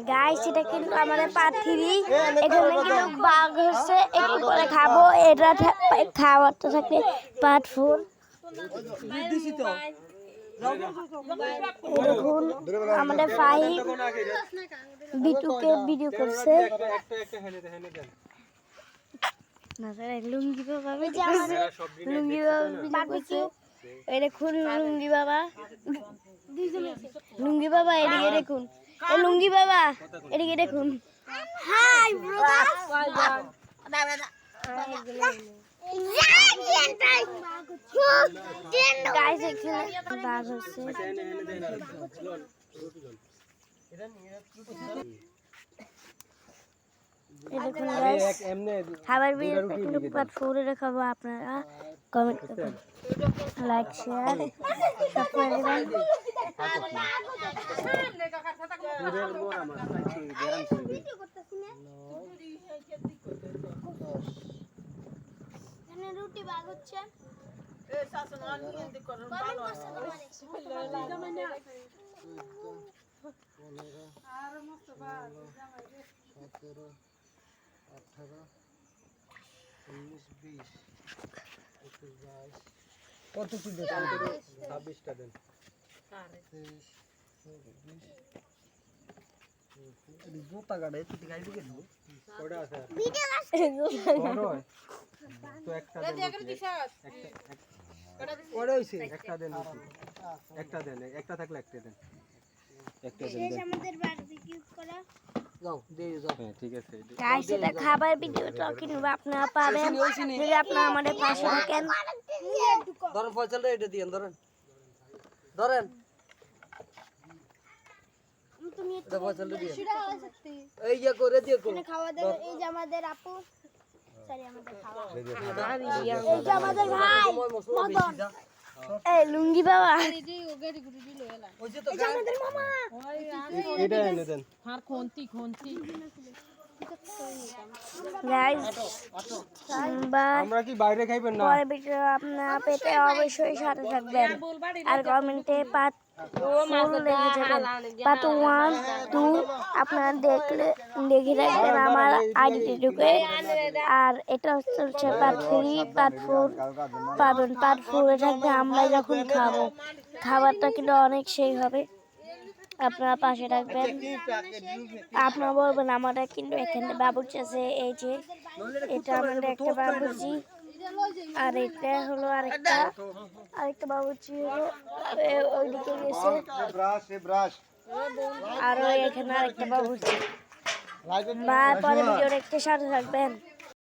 Guys এটা কিন্তু আমাদের পাথরি এখানে কিন্তু বাঘ হচ্ছে একটু পরে খাবো এটা খাওয়াতে থাকে পার্ট 4 দেখুন আমাদের ফাহিম বিটুকে ভিডিও করছে লুঙ্গি বাবা লুঙ্গি বাবা এই দেখুন লুঙ্গি বাবা এদিকে দেখুন এই লুঙ্গি বাবা এদিকে দেখুন হাই গাইস এখানে বাঘ হচ্ছে দেখুন গাইস খাবার ভিডিওটা কিন্তু পার্ট 4 এ দেখাবো আপনারা কমেন্ট করবেন লাইক শেয়ার সাবস্ক্রাইব করবেন এখানে রুটি বাগ হচ্ছে এ শাসন আর নিয়ে করুন ভালো আর মস্ত ভাগ 17 18 19 20 কত কি দেন 26 টা দেন 23 জুতা গাড়ে তুই গাড়ি দিকে দু কোড়া আছে ভিডিও আছে তো একটা দেন কোড়া হইছে একটা দেন একটা থাকলে একটা দেন শেষ আমাদের বারবিকিউ করা যাও যাও হ্যাঁ ঠিক আছে গাইস এটা খাবার ভিডিওটা কিনবা আপনারা পাবেন যদি আপনারা আমাদের পাশে থাকেন ধরেন ফয়সাল এটা দেন ধরেন তুমি এটা ফয়সাল দেন এই যে করে দিও খাওয়া দাও এই যে আমাদের আপু সরি আমাদের খাওয়া এই যে আমাদের ভাই মদন এই লুঙ্গি বাবা রেডি ও গাড়ি গুড়ি দিল এলা ওই যে তো আমাদের মামা এটা এনে দেন আর খন্তি গাইস আমরা কি বাইরে খাইবেন না পরে ভিডিও আপনারা পেতে অবশ্যই সাথে থাকবেন আর কমেন্টে পার্ট 4 লিখে যাবেন পার্ট 1 2 আপনারা দেখে রাখবেন আমার আইডি ঢুকে আর এটা হচ্ছে পার্ট 3 পার্ট 4 পাবেন পার্ট 4 এ থাকবে আমরা যখন খাবো খাবারটা কিন্তু অনেক সেই হবে আপনারা পাশে থাকবেন আপনারা বলবেন আমাদের কিন্তু এখানে বাবুর্চি আছে এই যে এটা আমাদের একটা বাবুর্চি আর এটা হলো আরেকটা বাবুর্চি হলো ওইদিকে গেছে আর এখানে আরেকটা বাবুর্চি পরে ভিডিও দেখতে সাথে থাকবেন।